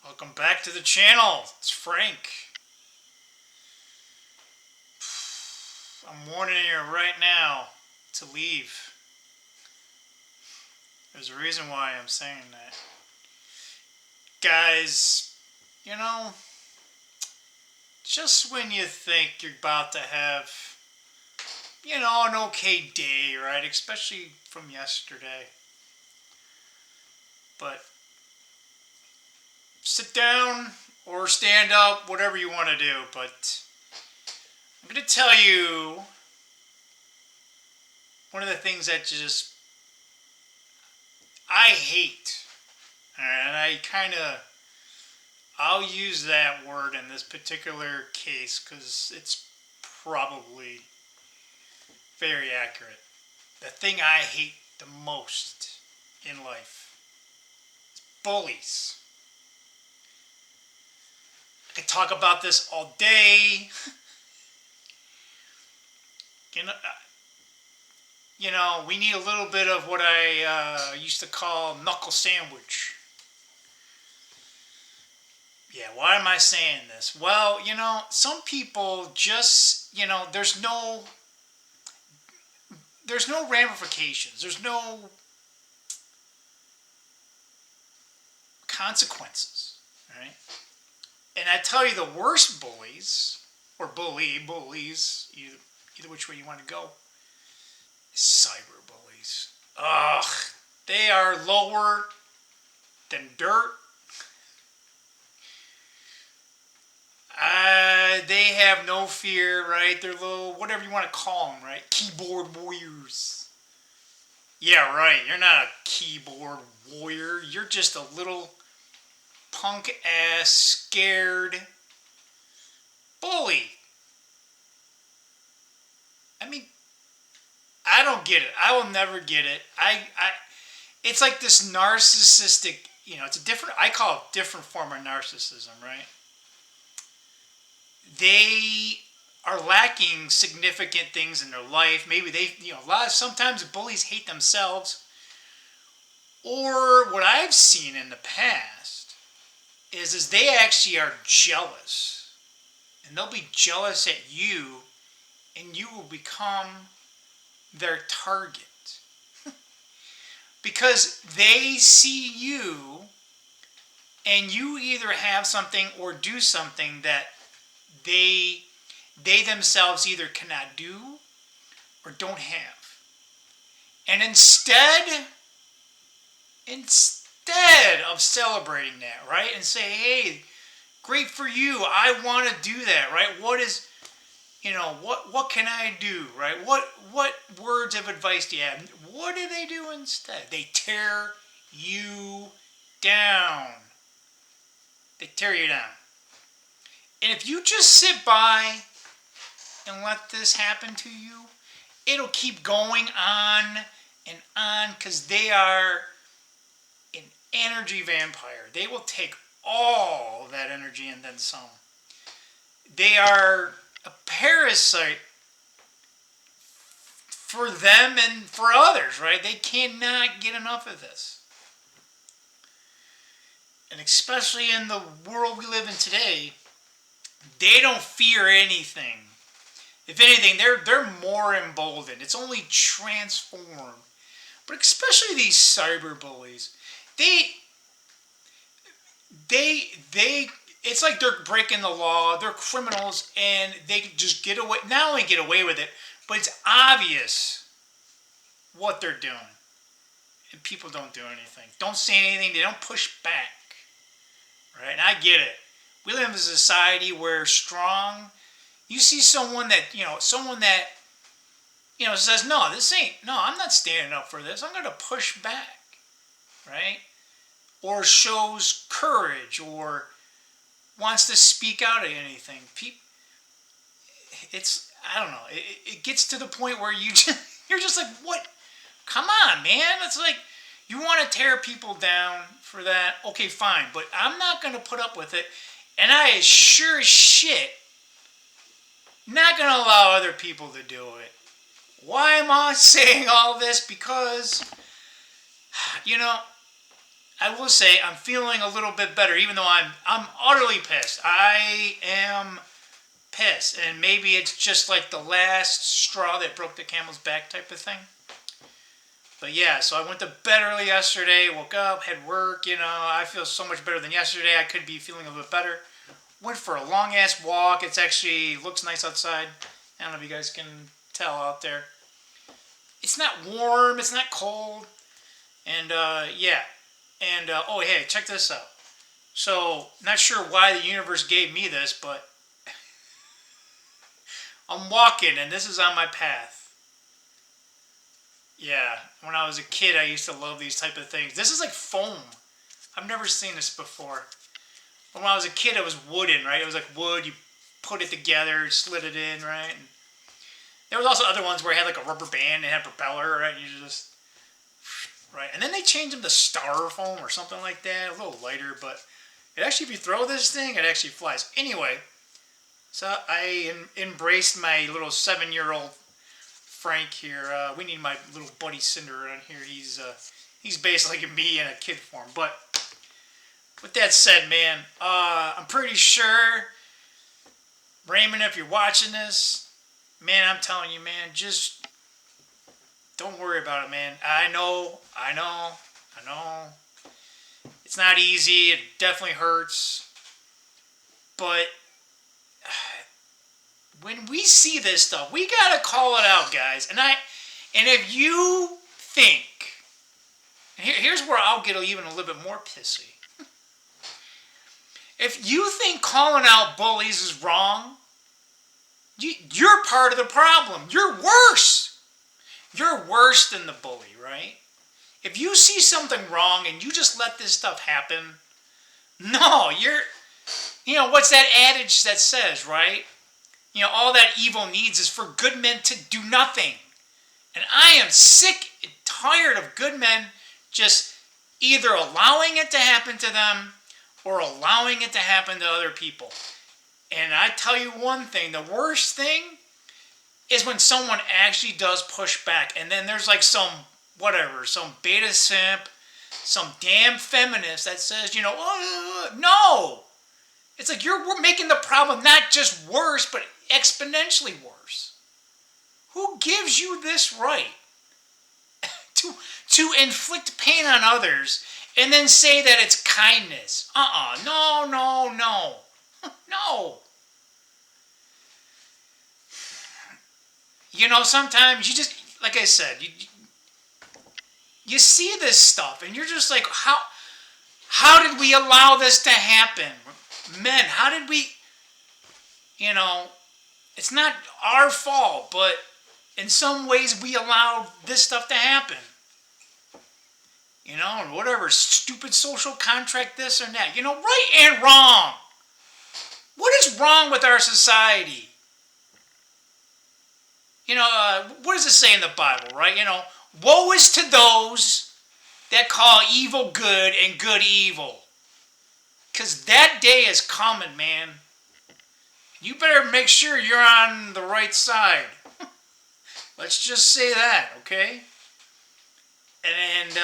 Welcome back to the channel. It's Frank. I'm warning you right now to leave. There's a reason why I'm saying that. Guys, just when you think you're about to have, an okay day, right? Especially from yesterday. But sit down or stand up, whatever you want to do. But I'm going to tell you one of the things that I hate. And I'll use that word in this particular case because it's probably very accurate. The thing I hate the most in life is bullies. I could talk about this all day. We need a little bit of what I used to call knuckle sandwich. Yeah, why am I saying this? Well, some people just, there's no ramifications. There's no consequences, right? And I tell you, the worst bullies, or bullies, either which way you want to go, is cyber bullies. Ugh, they are lower than dirt. They have no fear, right? They're little, whatever you want to call them, right? Keyboard warriors. Yeah, right. You're not a keyboard warrior. You're just a little punk-ass, scared bully. I mean, I don't get it. I will never get it. It's like this narcissistic, it's a different, I call it a different form of narcissism, right? They are lacking significant things in their life. Maybe sometimes bullies hate themselves. Or what I've seen in the past is they actually are jealous. And they'll be jealous at you, and you will become their target. Because they see you, and you either have something or do something that they themselves either cannot do or don't have. And instead of celebrating that, right, and say, hey, great for you, I want to do that, right? What can I do, right? What words of advice do you have? What do they do instead? They tear you down. They tear you down. And if you just sit by and let this happen to you, it'll keep going on and on because they are an energy vampire. They will take all that energy and then some. They are a parasite for them and for others, right? They cannot get enough of this. And especially in the world we live in today, they don't fear anything. If anything, they're more emboldened. It's only transformed. But especially these cyber bullies, it's like they're breaking the law. They're criminals, and they just get away. Not only get away with it, but it's obvious what they're doing. And people don't do anything. Don't say anything. They don't push back. Right? And I get it. We live in a society where you see someone that says, no, I'm not standing up for this. I'm going to push back, right? Or shows courage or wants to speak out at anything. I don't know. It gets to the point where you're just like, what? Come on, man. It's like, you want to tear people down for that? Okay, fine. But I'm not going to put up with it. And I is sure as shit not going to allow other people to do it. Why am I saying all this? Because, I will say I'm feeling a little bit better, even though I'm utterly pissed. I am pissed, and maybe it's just like the last straw that broke the camel's back type of thing. But yeah, so I went to bed early yesterday, woke up, had work, I feel so much better than yesterday. I could be feeling a little bit better. Went for a long ass walk. It's actually looks nice outside. I don't know if you guys can tell out there. It's not warm, it's not cold. And yeah. And oh hey, check this out. So, not sure why the universe gave me this, but I'm walking and this is on my path. Yeah, when I was a kid, I used to love these type of things. This is like foam. I've never seen this before. But when I was a kid, it was wooden, right? It was like wood. You put it together, slid it in, right? And there was also other ones where it had like a rubber band and it had a propeller, right? And you just, right? And then they changed them to styrofoam or something like that, a little lighter. But it actually, if you throw this thing, it actually flies. Anyway, so I embraced my little 7-year-old Frank here. We need my little buddy Cinder around here. He's basically me in a kid form. But with that said, man, I'm pretty sure, Raymond, if you're watching this, man, I'm telling you, man, just don't worry about it, man. I know. It's not easy. It definitely hurts. But when we see this stuff, we gotta call it out, guys. And if you think, here's where I'll get even a little bit more pissy. If you think calling out bullies is wrong, you're part of the problem. You're worse. You're worse than the bully, right? If you see something wrong and you just let this stuff happen, no, what's that adage that says, right? All that evil needs is for good men to do nothing. And I am sick and tired of good men just either allowing it to happen to them or allowing it to happen to other people. And I tell you one thing, the worst thing is when someone actually does push back. And then there's like some beta simp, some damn feminist that says, no. It's like we're making the problem not just worse, but exponentially worse. Who gives you this right to inflict pain on others and then say that it's kindness? No. No. Sometimes you just, like I said, you see this stuff and you're just like, how did we allow this to happen? Men, how did we, it's not our fault, but in some ways we allowed this stuff to happen. And whatever, stupid social contract, this or that. Right and wrong. What is wrong with our society? What does it say in the Bible, right? Woe is to those that call evil good and good evil. Because that day is coming, man. You better make sure you're on the right side. Let's just say that, okay? And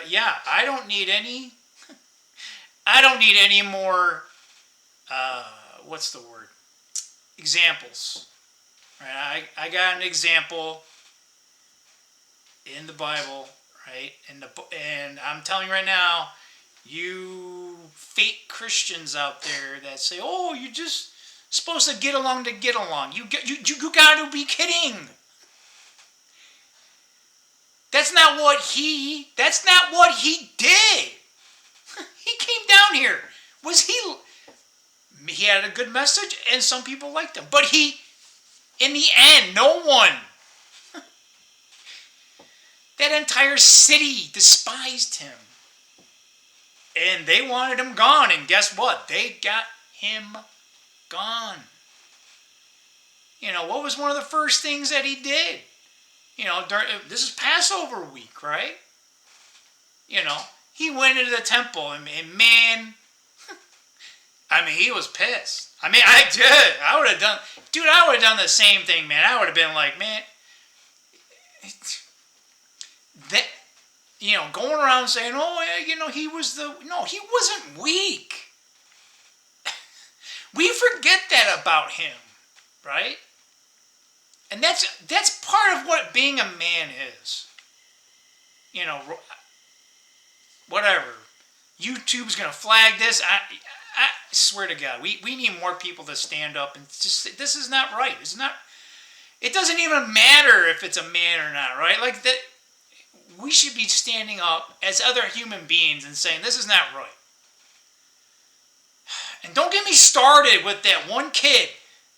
yeah, I don't need any more, what's the word? Examples. Right? I got an example in the Bible, right? And I'm telling you right now, you fake Christians out there that say, "Oh, you're just supposed to get along to get along." You got to be kidding. That's not what he did. He came down here. He had a good message and some people liked him. But in the end, no one. That entire city despised him. And they wanted him gone. And guess what? They got him gone. What was one of the first things that he did? This is Passover week, right? He went into the temple and man, he was pissed. I would have done the same thing, man. I would have been like, man, going around saying, oh, yeah, he was no, he wasn't weak. We forget that about him, right? And that's part of what being a man is. Whatever. YouTube's going to flag this. I swear to God, we need more people to stand up and just say, this is not right. It's not. It doesn't even matter if it's a man or not, right? Like that. We should be standing up as other human beings and saying, this is not right. And don't get me started with that one kid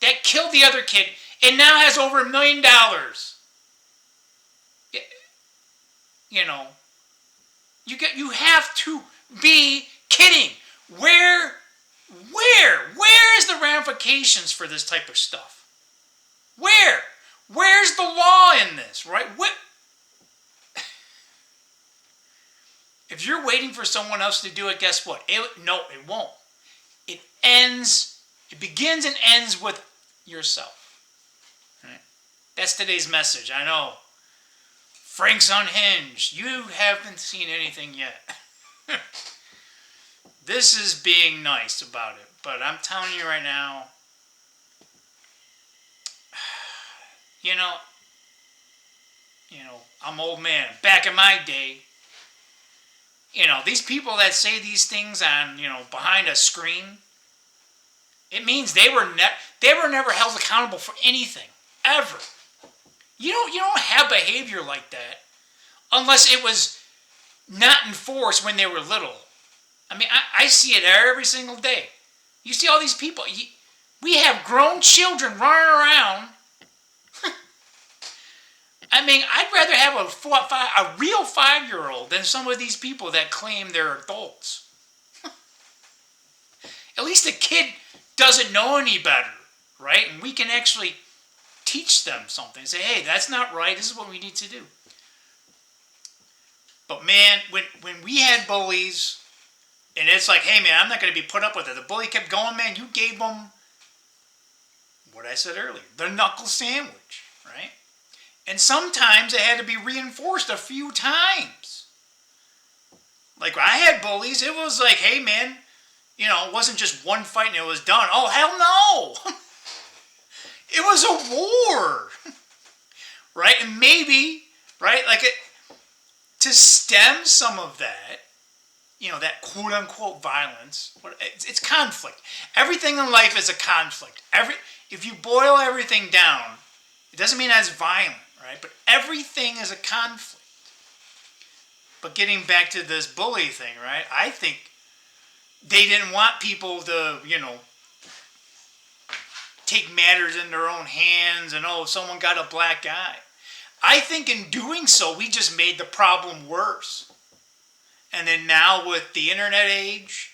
that killed the other kid and now has over $1 million. You have to be kidding. Where is the ramifications for this type of stuff? Where's the law in this, right? If you're waiting for someone else to do it, guess what? It won't. It begins and ends with yourself. Right? That's today's message. I know. Frank's unhinged. You haven't seen anything yet. This is being nice about it. But I'm telling you right now, I'm old man. Back in my day, these people that say these things on, behind a screen, it means they were never held accountable for anything, ever. You don't have behavior like that unless it was not enforced when they were little. I mean, I see it every single day. You see all these people. We have grown children running around. I mean, I'd rather have a real 5-year-old than some of these people that claim they're adults. At least the kid doesn't know any better, right? And we can actually teach them something. Say, hey, that's not right. This is what we need to do. But man, when we had bullies, and it's like, hey man, I'm not going to be put up with it. The bully kept going, man. You gave them what I said earlier, the knuckle sandwich, right? And sometimes it had to be reinforced a few times. Like when I had bullies, it was like, hey man, it wasn't just one fight and it was done. Oh, hell no. It was a war. Right? And maybe, right, to stem some of that, that quote-unquote violence, it's conflict. Everything in life is a conflict. If you boil everything down, it doesn't mean that's violent, right? But everything is a conflict. But getting back to this bully thing, right? I think they didn't want people to, take matters in their own hands and, someone got a black eye. I think in doing so, we just made the problem worse. And then now with the internet age,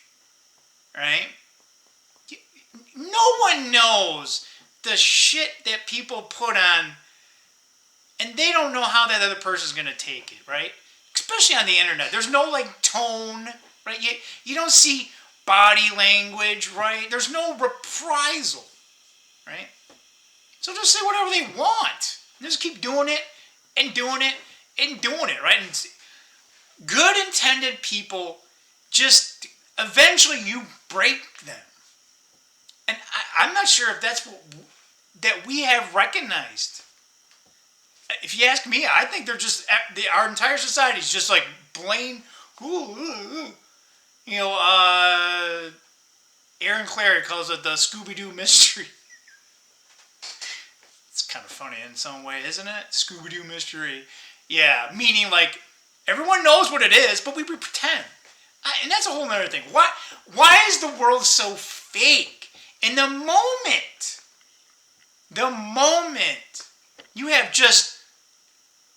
right? No one knows the shit that people put on, and they don't know how that other person's going to take it, right? Especially on the internet. There's no, tone, right? You don't see body language, right? There's no reprisal, right? So just say whatever they want. Just keep doing it and doing it and doing it, right? And good intended people, just eventually you break them. And I'm not sure if that's that we have recognized. If you ask me, I think they're just, our entire society is just like plain, Aaron Clary calls it the Scooby-Doo mystery. It's kind of funny in some way, isn't it? Scooby-Doo mystery. Yeah, meaning everyone knows what it is, but we pretend. And that's a whole other thing. Why is the world so fake? In the moment you have just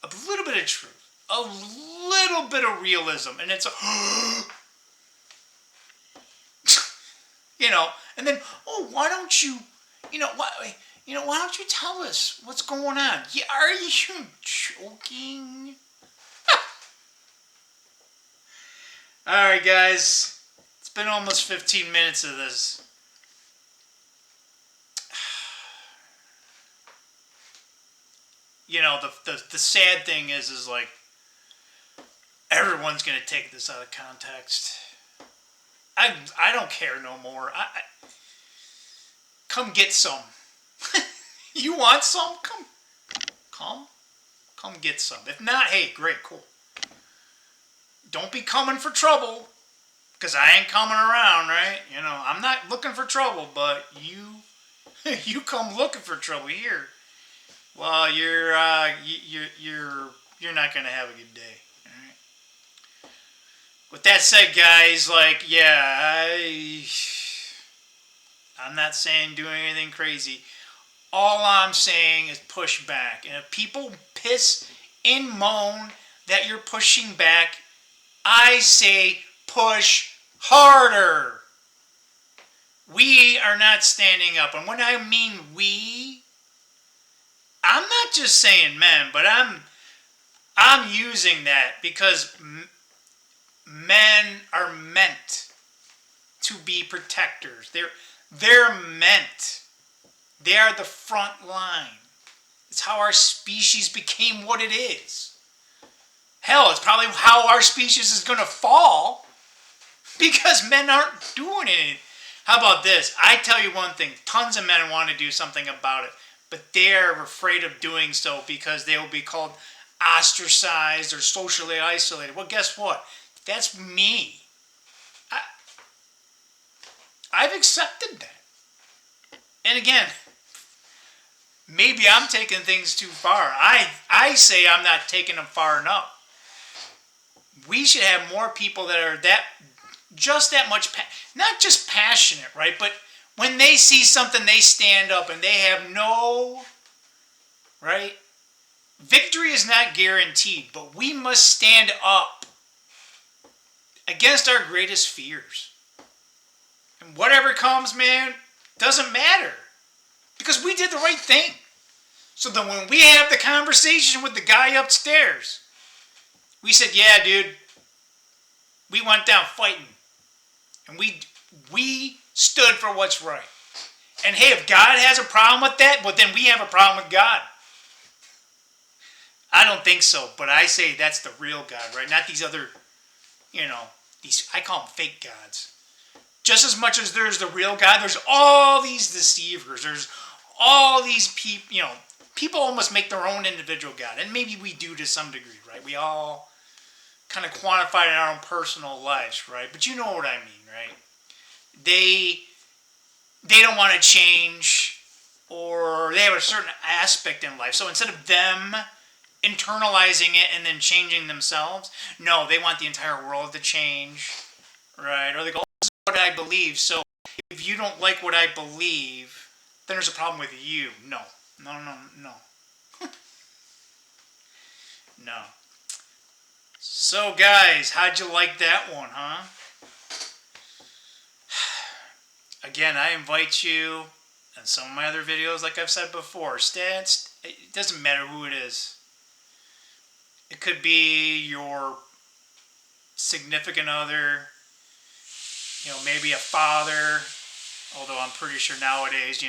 a little bit of truth, a little bit of realism, and it's and then, why don't you, why don't you tell us what's going on? Yeah, are you joking? All right, guys, it's been almost 15 minutes of this. The sad thing is Everyone's going to take this out of context. I don't care no more. Come get some. You want some? Come get some. If not, hey, great, cool. Don't be coming for trouble, because I ain't coming around, right? You know, I'm not looking for trouble, but you come looking for trouble here. Well, you're not gonna have a good day. All right? With that said, guys, like, yeah, I'm not saying do anything crazy. All I'm saying is push back. And if people piss and moan that you're pushing back, I say push harder. We are not standing up. And when I mean we, I'm not just saying men, but I'm using that because men are meant to be protectors. They're meant. They are the front line. It's how our species became what it is. Hell, it's probably how our species is going to fall because men aren't doing it. How about this? I tell you one thing. Tons of men want to do something about it, but they're afraid of doing so because they will be called ostracized or socially isolated. Well, guess what? That's me. I've accepted that. And again, maybe I'm taking things too far. I say I'm not taking them far enough. We should have more people that are just that much, not just passionate, right? But when they see something, they stand up and they have no, right? Victory is not guaranteed, but we must stand up against our greatest fears. And whatever comes, man, doesn't matter. Because we did the right thing. So then when we have the conversation with the guy upstairs, we said, yeah, dude, we went down fighting. And we stood for what's right. And hey, if God has a problem with that, well, then we have a problem with God. I don't think so, but I say that's the real God, right? Not these other, I call them fake gods. Just as much as there's the real God, there's all these deceivers. There's all these people, people almost make their own individual God. And maybe we do to some degree, right? We all kind of quantify it in our own personal lives, right? But you know what I mean, right? They don't want to change, or they have a certain aspect in life. So instead of them internalizing it and then changing themselves, no, they want the entire world to change, right? Or they go, oh, this is what I believe. So if you don't like what I believe, then there's a problem with you. No. No. So guys, how'd you like that one, huh? Again, I invite you, and some of my other videos, like I've said before, it doesn't matter who it is. It could be your significant other, maybe a father, although I'm pretty sure nowadays,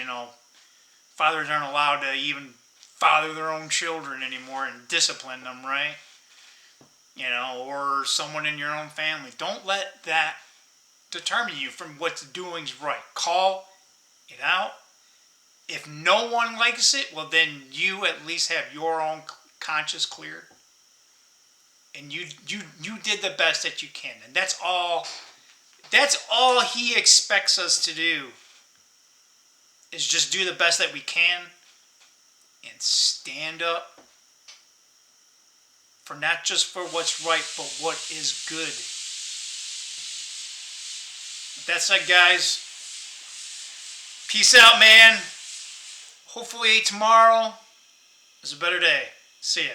fathers aren't allowed to even father their own children anymore and discipline them, right? Or someone in your own family. Don't let that determine you from what's doing right. Call it out. If no one likes it, well, then you at least have your own conscience clear. And you did the best that you can. And that's all he expects us to do, is just do the best that we can and stand up for not just for what's right, but what is good. With that said, guys, peace out, man. Hopefully tomorrow is a better day. See ya.